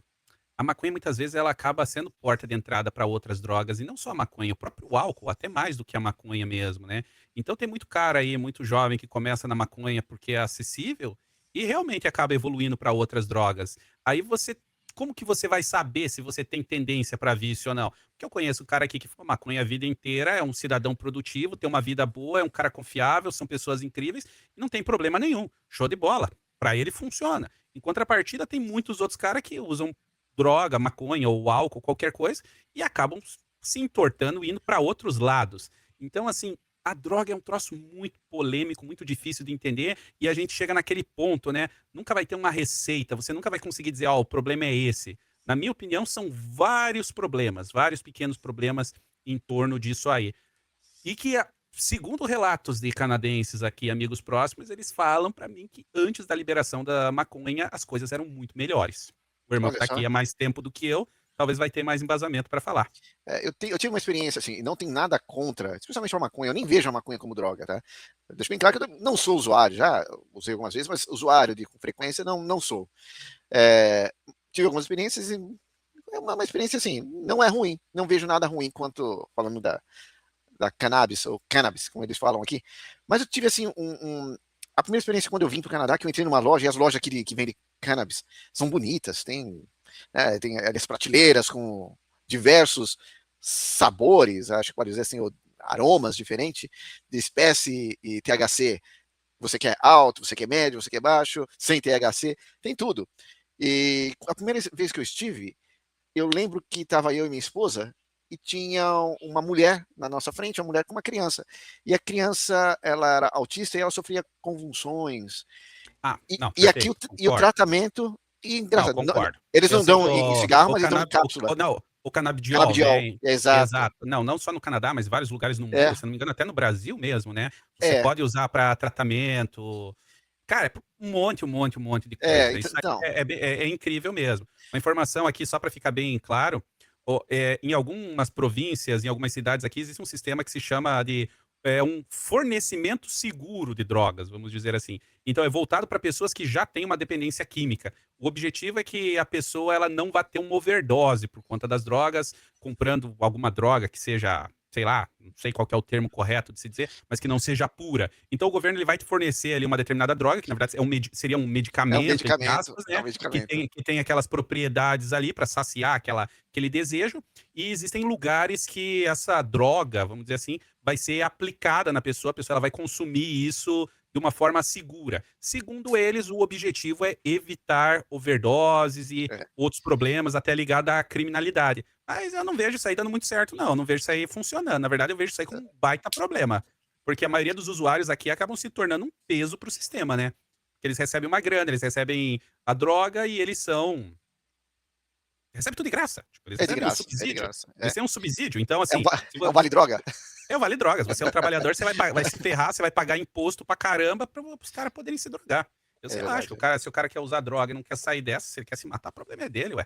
A maconha muitas vezes ela acaba sendo porta de entrada para outras drogas e não só a maconha, o próprio álcool, até mais do que a maconha mesmo, né? Então tem muito cara aí, muito jovem que começa na maconha porque é acessível e realmente acaba evoluindo para outras drogas. Aí você, como que você vai saber se você tem tendência para vício ou não? Porque eu conheço um cara aqui que fuma maconha a vida inteira, é um cidadão produtivo, tem uma vida boa, é um cara confiável, são pessoas incríveis e não tem problema nenhum. Show de bola. Para ele funciona. Em contrapartida, tem muitos outros caras que usam droga, maconha ou álcool, qualquer coisa, e acabam se entortando e indo para outros lados. Então, assim, a droga é um troço muito polêmico, muito difícil de entender, e a gente chega naquele ponto, né? Nunca vai ter uma receita, você nunca vai conseguir dizer, ó, o problema é esse. Na minha opinião, são vários problemas, vários pequenos problemas em torno disso aí. E que, segundo relatos de canadenses aqui, amigos próximos, eles falam para mim que antes da liberação da maconha, as coisas eram muito melhores. O irmão que Olha tá só. aqui há mais tempo do que eu, talvez vai ter mais embasamento para falar. Eu tive uma experiência assim, não tem nada contra, especialmente a maconha, eu nem vejo a maconha como droga, tá? Deixa bem claro que eu não sou usuário, já usei algumas vezes, mas usuário com frequência não sou. Tive algumas experiências e é uma experiência assim, não é ruim, não vejo nada ruim quanto falando da cannabis, ou cannabis, como eles falam aqui. Mas eu tive assim a primeira experiência quando eu vim para o Canadá, que eu entrei numa loja, e as lojas aqui que vendem cannabis são bonitas, tem as prateleiras com diversos sabores, acho que pode dizer assim, aromas diferentes, de espécie e THC. Você quer alto, você quer médio, você quer baixo, sem THC, tem tudo. E a primeira vez que eu estive, eu lembro que estava eu e minha esposa, e tinha uma mulher na nossa frente, uma mulher com uma criança. E a criança, ela era autista e ela sofria convulsões. Ah, não, E aqui perfeito, e o concordo. tratamento, e Não, engraçado, concordo. eles Eu não sei dão que em cigarro, mas eles dão em cápsula. não, o canabidiol, Canabidiol, né? exato. Exato. Não, não só no Canadá, mas vários lugares no mundo, É, se não me engano, até no Brasil mesmo, né? Você é, pode usar para tratamento. Cara, um monte de coisa. Isso aí então, é incrível mesmo. Uma informação aqui, só para ficar bem claro: em algumas províncias, em algumas cidades aqui, existe um sistema que se chama de um fornecimento seguro de drogas, vamos dizer assim. Então, é voltado para pessoas que já têm uma dependência química. O objetivo é que a pessoa ela não vá ter uma overdose por conta das drogas, comprando alguma droga que seja, sei lá, não sei qual que é o termo correto de se dizer, mas que não seja pura. Então o governo ele vai te fornecer ali uma determinada droga, que na verdade seria um medicamento, entre aspas, é um né? medicamento. Que tem aquelas propriedades ali para saciar aquele desejo. E existem lugares que essa droga, vamos dizer assim, vai ser aplicada na pessoa, a pessoa ela vai consumir isso de uma forma segura. Segundo eles, o objetivo é evitar overdoses e É, outros problemas, até ligado à criminalidade. Mas eu não vejo isso aí dando muito certo, não. Eu não vejo isso aí funcionando. Na verdade, eu vejo isso aí como um baita problema. Porque a maioria dos usuários aqui acabam se tornando um peso para o sistema, né? Porque eles recebem uma grana, eles recebem a droga e eles são. Recebem tudo de graça. Tipo, eles é de recebem um graça, é de subsídio. graça. Eles têm um subsídio. Então, É, assim, é um vale-droga. é o Vale Drogas. Você é um trabalhador, você vai se ferrar, você vai pagar imposto pra caramba para os caras poderem se drogar. Eu É sei lá, acho que verdade. se o cara quer usar droga e não quer sair dessa, se ele quer se matar, o problema é dele, ué.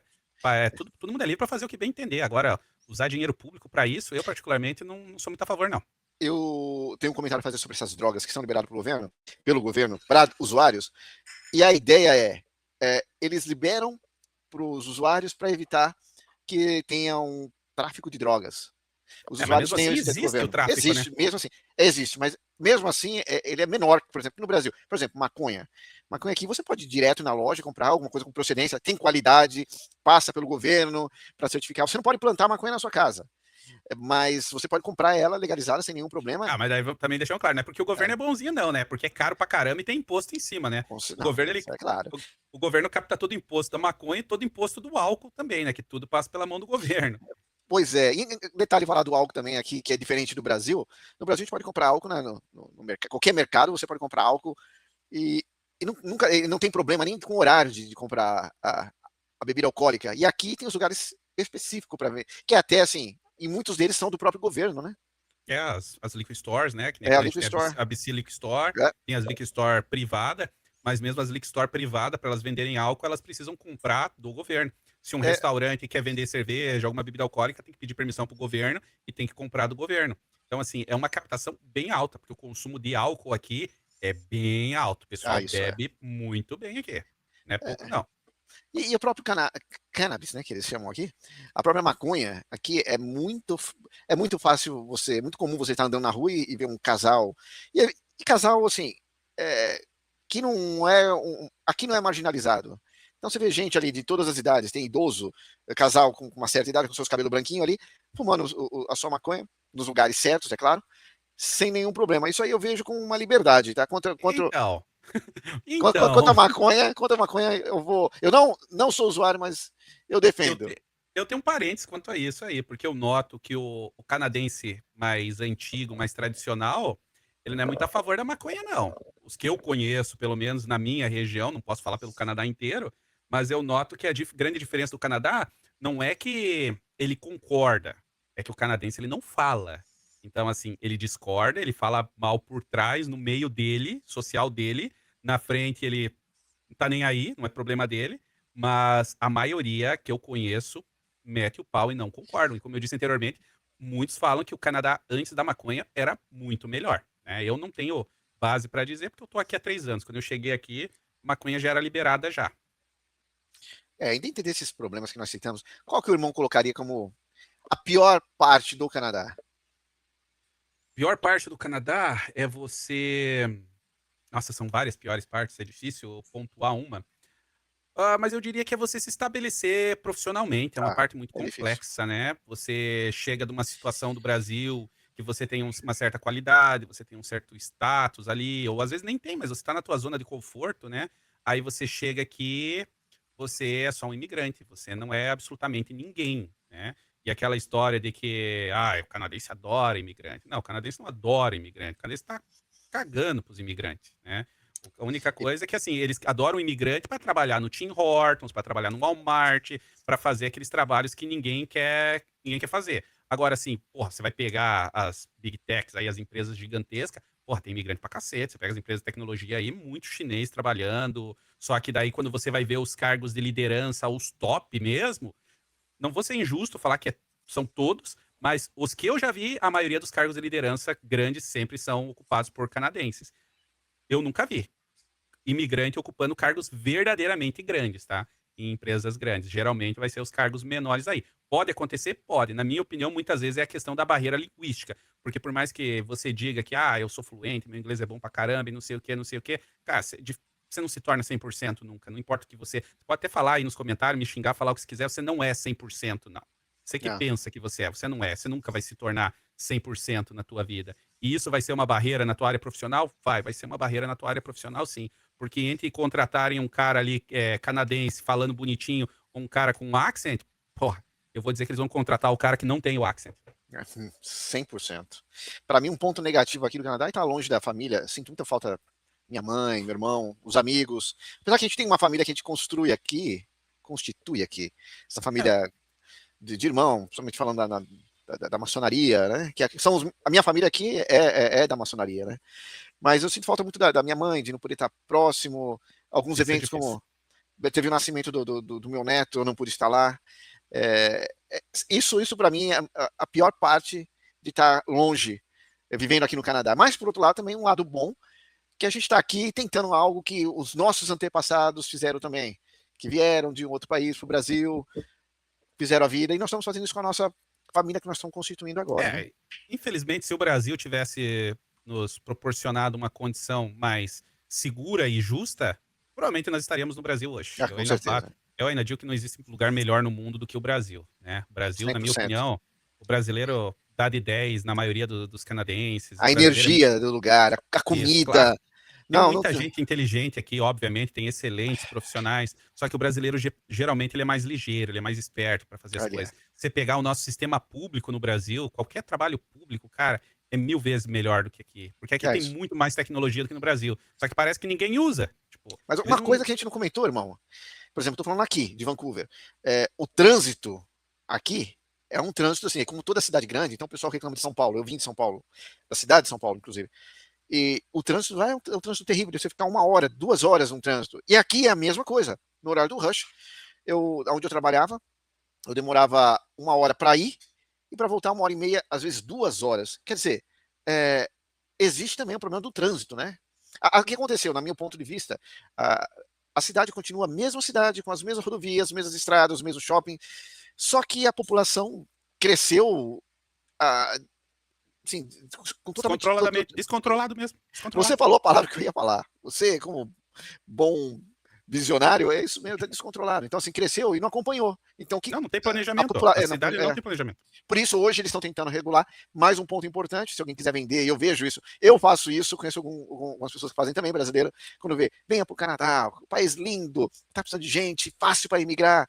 Todo mundo é livre pra fazer o que bem entender. Agora, usar dinheiro público pra isso, eu particularmente não sou muito a favor, não. Eu tenho um comentário a fazer sobre essas drogas que são liberadas pelo governo para usuários, e a ideia eles liberam para os usuários para evitar que tenha um tráfico de drogas. Os É, mas usuários mesmo têm assim esse do existe o governo. tráfico, né? Existe, mesmo assim, existe, mas mesmo assim ele é menor, por exemplo, no Brasil. Por exemplo, maconha. Maconha aqui você pode ir direto na loja comprar alguma coisa com procedência, tem qualidade, passa pelo governo para certificar. Você não pode plantar maconha na sua casa, mas você pode comprar ela legalizada sem nenhum problema. Ah, mas aí também deixou claro, não é porque o É, governo é bonzinho, não, né? Porque é caro pra caramba e tem imposto em cima, né? O não, governo, ele, isso é claro. o, o governo capta todo o imposto da maconha e todo o imposto do álcool também, né? Que tudo passa pela mão do governo. Pois é, e detalhe falar do álcool também aqui, que é diferente do Brasil. No Brasil a gente pode comprar álcool, né, no mercado, qualquer mercado você pode comprar álcool e, nunca não tem problema nem com o horário de comprar a bebida alcoólica. E aqui tem os lugares específicos para ver, que até assim, e muitos deles são do próprio governo, né? É as liquor stores, né? Que nem É aqui a a gente liquor tem store. a BC Liquor Store, É, tem as liquor store privada, mas mesmo as liquor store privada, para elas venderem álcool, elas precisam comprar do governo. Se um é, restaurante quer vender cerveja, alguma bebida alcoólica, tem que pedir permissão para o governo e tem que comprar do governo. Então, assim, é uma captação bem alta, porque o consumo de álcool aqui é bem alto. O pessoal isso é. bebe muito bem aqui. Não é pouco, É. não. E o próprio cannabis, né, que eles chamam aqui, a própria maconha aqui é muito fácil você, é muito comum você estar andando na rua e ver um casal e casal assim é, que não é aqui não é marginalizado. Então você vê gente ali de todas as idades, tem idoso, casal com uma certa idade com seus cabelos branquinhos ali, fumando a sua maconha nos lugares certos, é claro, sem nenhum problema. Isso aí eu vejo com uma liberdade, tá? Então, Quanto então, quanto a maconha, eu não sou usuário, mas eu Eu, defendo. te- eu tenho parentes quanto a isso aí, porque eu noto que o canadense mais antigo, mais tradicional, ele não é muito a favor da maconha, não. Os que eu conheço, pelo menos na minha região, não posso falar pelo Canadá inteiro, mas eu noto que a grande diferença do Canadá não é que ele concorda, é que o canadense ele não fala. Então, assim, ele discorda, ele fala mal por trás, no meio dele, social dele, na frente ele não tá nem aí, não é problema dele, mas a maioria que eu conheço mete o pau e não concordam. E como eu disse anteriormente, muitos falam que o Canadá, antes da maconha, era muito melhor. Né? Eu não tenho base para dizer, porque eu tô aqui há 3 anos. Quando eu cheguei aqui, maconha já era liberada já. E dentro desses problemas que nós citamos, qual que o irmão colocaria como a pior parte do Canadá? Pior parte do Canadá é você. Nossa, são várias piores partes, é difícil pontuar uma. Mas eu diria que é você se estabelecer profissionalmente, é uma Ah, parte muito é difícil. complexa, né? Você chega de uma situação do Brasil que você tem uma certa qualidade, você tem um certo status ali, ou às vezes nem tem, mas você está na tua zona de conforto, né? Aí você chega aqui, você é só um imigrante, você não é absolutamente ninguém, né? E aquela história de que, o canadense adora imigrante. Não, o canadense não adora imigrante. O canadense tá cagando pros imigrantes, né? A única coisa é que, assim, eles adoram o imigrante para trabalhar no Tim Hortons, para trabalhar no Walmart, para fazer aqueles trabalhos que ninguém quer fazer. Agora, assim, porra, você vai pegar as big techs aí, as empresas gigantescas, porra, tem imigrante pra cacete. Você pega as empresas de tecnologia aí, muito chinês trabalhando. Só que daí, quando você vai ver os cargos de liderança, os top mesmo, não vou ser injusto falar que são todos, mas os que eu já vi, a maioria dos cargos de liderança grandes sempre são ocupados por canadenses. Eu nunca vi imigrante ocupando cargos verdadeiramente grandes, tá? Em empresas grandes. Geralmente vai ser os cargos menores aí. Pode acontecer? Pode. Na minha opinião, muitas vezes é a questão da barreira linguística. Porque por mais que você diga que, eu sou fluente, meu inglês é bom pra caramba e não sei o que, não sei o que, cara, você não se torna 100% nunca. Não importa o que você pode até falar aí nos comentários, me xingar, falar o que você quiser, você não é 100%, não. Você que Ah, pensa que você não é. Você nunca vai se tornar 100% na tua vida. E isso vai ser uma barreira na tua área profissional? Vai ser uma barreira na tua área profissional, sim. Porque entre contratarem um cara ali canadense falando bonitinho ou um cara com um accent, porra, eu vou dizer que eles vão contratar o cara que não tem o accent. 100%. Para mim, um ponto negativo aqui do Canadá é estar longe da família. Sinto muita falta da minha mãe, meu irmão, os amigos. Apesar que a gente tem uma família que a gente constitui aqui. Essa É, família de irmão, principalmente falando da maçonaria, né? A minha família aqui é da maçonaria, né? Mas eu sinto falta muito da minha mãe, de não poder estar próximo. Alguns isso é eventos, difícil. como teve o nascimento do meu neto, eu não pude estar lá. Isso para mim é a pior parte de estar longe, vivendo aqui no Canadá. Mas, por outro lado, também um lado bom, que a gente está aqui tentando algo que os nossos antepassados fizeram também, que vieram de um outro país para o Brasil, fizeram a vida, e nós estamos fazendo isso com a nossa família que nós estamos constituindo agora, né? Infelizmente, se o Brasil tivesse nos proporcionado uma condição mais segura e justa, provavelmente nós estaríamos no Brasil hoje. Com certeza. Eu ainda digo que não existe lugar melhor no mundo do que o Brasil, né? O Brasil, na minha 100%. opinião, o brasileiro dá de 10 na maioria dos canadenses. O A brasileiro é energia do lugar, a isso, claro. comida. Tem Não, não. muita gente inteligente aqui, obviamente, tem excelentes profissionais, só que o brasileiro geralmente ele é mais ligeiro, ele é mais esperto para fazer as Olha, coisas. Você pegar o nosso sistema público no Brasil, qualquer trabalho público, cara, é 1000 vezes melhor do que aqui. Porque aqui é tem isso. muito mais tecnologia do que no Brasil. Só que parece que ninguém usa. Tipo, Mas eles uma não. coisa que a gente não comentou, irmão, por exemplo, estou falando aqui, de Vancouver, o trânsito aqui é um trânsito assim, é como toda cidade grande, então o pessoal reclama de São Paulo, eu vim de São Paulo, da cidade de São Paulo, inclusive, e o trânsito lá é um trânsito terrível, de você ficar 1 hora, 2 horas no trânsito, e aqui é a mesma coisa, no horário do rush, onde eu trabalhava, eu demorava 1 hora para ir, e para voltar 1 hora e meia, às vezes 2 horas, quer dizer, é, existe também o problema do trânsito, né? O que aconteceu, na meu ponto de vista, a cidade continua a mesma cidade, com as mesmas rodovias, as mesmas estradas, os mesmos shopping, só que a população cresceu, assim, com totalmente. Descontrolado mesmo. Você Descontrolado. falou a palavra que eu ia falar. Você, como bom visionário, é isso mesmo, está descontrolado. Então, assim, cresceu e não acompanhou. Então, Não, não tem a planejamento. população. A cidade não tem planejamento. Por isso, hoje, eles estão tentando regular. Mais um ponto importante, se alguém quiser vender, eu vejo isso, eu faço isso, conheço algumas pessoas que fazem também, brasileiro, quando vê, venha para o Canadá, país lindo, está precisando de gente, fácil para emigrar.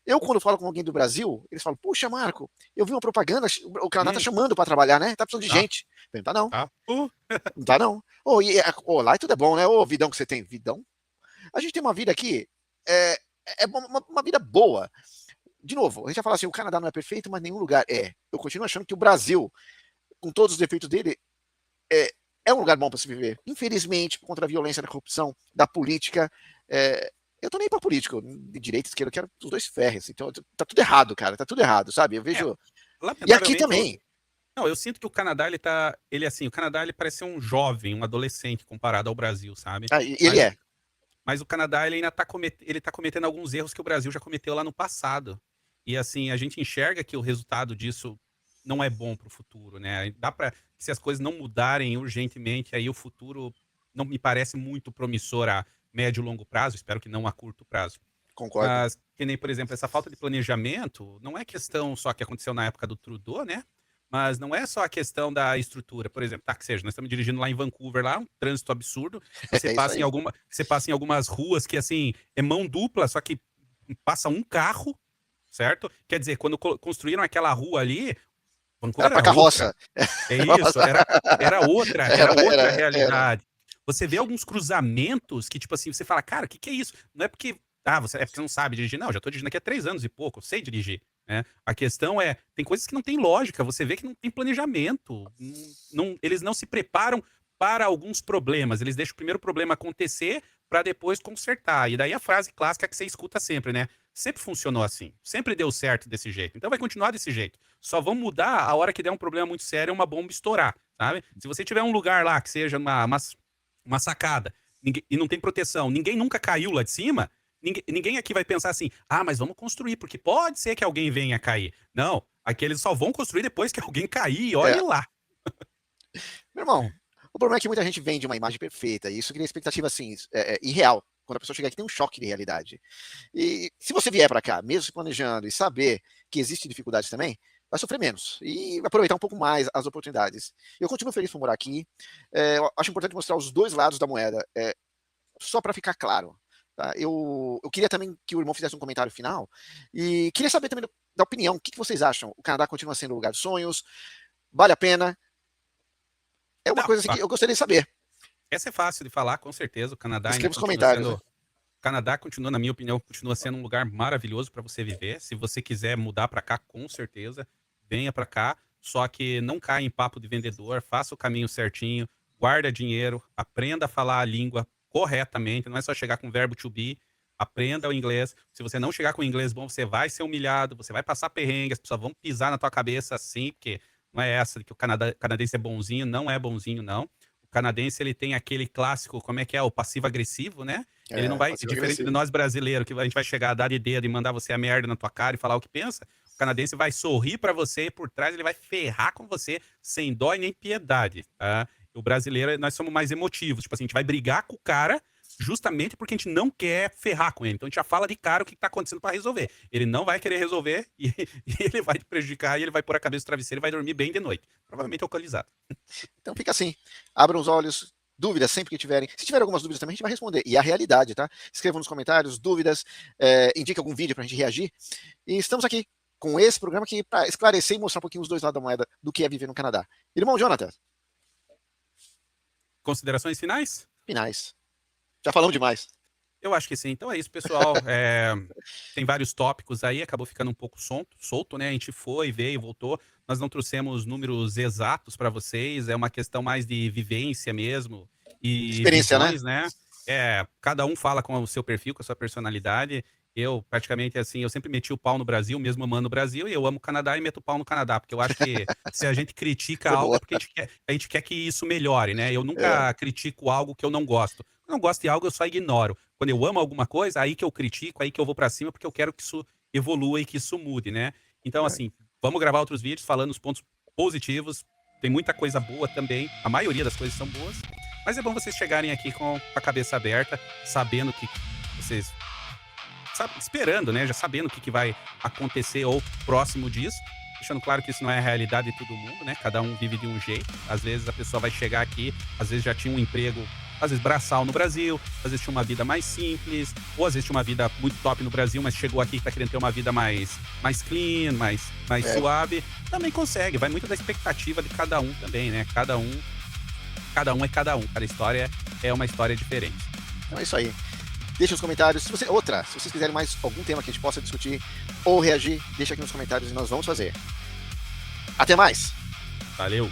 Eu, quando falo com alguém do Brasil, eles falam, puxa, Marco, eu vi uma propaganda, o Canadá está chamando para trabalhar, né? Está precisando de Tá, gente. Eu falei, tá não, tá. não tá não. Lá tudo é bom, né? Ô, vidão que você tem, vidão. A gente tem uma vida aqui, é, uma vida boa. De novo, a gente vai falar assim, o Canadá não é perfeito, mas nenhum lugar é. Eu continuo achando que o Brasil, com todos os defeitos dele, é um lugar bom para se viver. Infelizmente, por conta da violência, da corrupção, da política, eu tô nem pra político, de direita, esquerda, eu quero os dois ferros. Então, tá tudo errado, cara, tá tudo errado, sabe? Eu vejo. E aqui Lamentavelmente, também. não, eu sinto que o Canadá, assim, o Canadá, ele parece ser um jovem, um adolescente comparado ao Brasil, sabe? Ele Mas, é. mas o Canadá, ele ainda tá cometendo alguns erros que o Brasil já cometeu lá no passado. E, assim, a gente enxerga que o resultado disso não é bom pro futuro, né? Se as coisas não mudarem urgentemente, aí o futuro não me parece muito promissor a médio e longo prazo, espero que não a curto prazo. Concordo. Mas, que nem, por exemplo, essa falta de planejamento, não é questão só que aconteceu na época do Trudeau, né? Mas não é só a questão da estrutura. Por exemplo, que seja, nós estamos dirigindo lá em Vancouver, lá, um trânsito absurdo. Você É isso passa aí. você passa em algumas ruas que, assim, é mão dupla, só que passa um carro. certo? Quer dizer, quando construíram aquela rua ali, Vancouver Era pra era outra. carroça. É isso, era outra Era. realidade. Você vê alguns cruzamentos que, tipo assim, você fala: "Cara, o que que é isso?" Não é porque, é porque você não sabe dirigir. Não, já tô dirigindo aqui há 3 anos e pouco, eu sei dirigir, né. A questão é, tem coisas que não tem lógica, você vê que não tem planejamento, eles não se preparam para alguns problemas, eles deixam o primeiro problema acontecer para depois consertar. E daí a frase clássica que você escuta sempre, né: "Sempre funcionou assim, sempre deu certo desse jeito, então vai continuar desse jeito. Só vão mudar a hora que der um problema muito sério, uma bomba estourar", sabe. Se você tiver um lugar lá que seja uma sacada, e não tem proteção, ninguém nunca caiu lá de cima, ninguém aqui vai pensar assim: "Ah, mas vamos construir, porque pode ser que alguém venha cair". Não, aqui eles só vão construir depois que alguém cair e olhe É. lá. Meu irmão, o problema é que muita gente vende uma imagem perfeita, e isso cria expectativa, assim, irreal. Quando a pessoa chega aqui, tem um choque de realidade. E se você vier para cá, mesmo se planejando e saber que existem dificuldades também, vai sofrer menos e vai aproveitar um pouco mais as oportunidades. Eu continuo feliz por morar aqui. Eu acho importante mostrar os dois lados da moeda, só para ficar claro. Tá? Eu queria também que o irmão fizesse um comentário final e queria saber também da opinião. O que vocês acham? O Canadá continua sendo um lugar de sonhos? Vale a pena? É uma Não, coisa assim que eu gostaria de saber. essa é fácil de falar, com certeza, o Canadá ainda Escreva os continua comentários. sendo Canadá continua, na minha opinião, continua sendo um lugar maravilhoso para você viver. Se você quiser mudar para cá, com certeza, venha para cá. Só que não caia em papo de vendedor, faça o caminho certinho, guarda dinheiro, aprenda a falar a língua corretamente. Não é só chegar com o verbo to be, aprenda o inglês. Se você não chegar com o inglês bom, você vai ser humilhado, você vai passar perrengue, as pessoas vão pisar na tua cabeça assim, porque não é essa de que o canadense é bonzinho, não é bonzinho, não. O canadense, ele tem aquele clássico, como é que é? O passivo-agressivo, né? Ele não vai, Passivo diferente de agressivo. nós brasileiros, que a gente vai chegar a dar de dedo e mandar você a merda na tua cara e falar o que pensa. O canadense vai sorrir pra você e por trás ele vai ferrar com você sem dó e nem piedade, tá? O brasileiro, nós somos mais emotivos. Tipo assim, a gente vai brigar com o cara justamente porque a gente não quer ferrar com ele. Então a gente já fala de cara o que tá acontecendo pra resolver. Ele não vai querer resolver e ele vai te prejudicar e ele vai pôr a cabeça no travesseiro e vai dormir bem de noite. Provavelmente alcoolizado. Então fica assim. Abram os olhos. Dúvidas sempre que tiverem. Se tiver algumas dúvidas também, a gente vai responder. E a realidade, tá? Escrevam nos comentários, dúvidas, indique algum vídeo pra gente reagir. E estamos aqui com esse programa aqui para esclarecer e mostrar um pouquinho os dois lados da moeda do que é viver no Canadá. Irmão Jonathan. Considerações finais? Finais. Já falamos demais. Eu acho que sim. Então é isso, pessoal. Tem vários tópicos aí, acabou ficando um pouco solto, né? A gente foi, veio, voltou. Nós não trouxemos números exatos para vocês, é uma questão mais de vivência mesmo e Experiência, visões, né? Cada um fala com o seu perfil, com a sua personalidade. Eu, praticamente, assim, eu sempre meti o pau no Brasil, mesmo amando o Brasil, e eu amo o Canadá e meto o pau no Canadá, porque eu acho que se a gente critica Foi algo é boa. porque a gente quer que isso melhore, né? Eu É, nunca critico algo que eu não gosto. Quando eu não gosto de algo, eu só ignoro. Quando eu amo alguma coisa, aí que eu critico, aí que eu vou pra cima, porque eu quero que isso evolua e que isso mude, né? Então, é. assim, vamos gravar outros vídeos falando os pontos positivos. Tem muita coisa boa também. A maioria das coisas são boas. Mas é bom vocês chegarem aqui com a cabeça aberta, sabendo que vocês... esperando, né? Já sabendo o que vai acontecer ou próximo disso. Deixando claro que isso não é a realidade de todo mundo, né? Cada um vive de um jeito. Às vezes a pessoa vai chegar aqui, às vezes já tinha um emprego, às vezes braçal no Brasil, às vezes tinha uma vida mais simples, ou às vezes tinha uma vida muito top no Brasil, mas chegou aqui e tá querendo ter uma vida mais clean, mais suave. Também consegue, vai muito da expectativa de cada um também, né? Cada um é cada um. Cada história é uma história diferente. Então é isso aí. Deixa nos comentários. Se vocês quiserem mais algum tema que a gente possa discutir ou reagir, deixa aqui nos comentários e nós vamos fazer. Até mais! Valeu!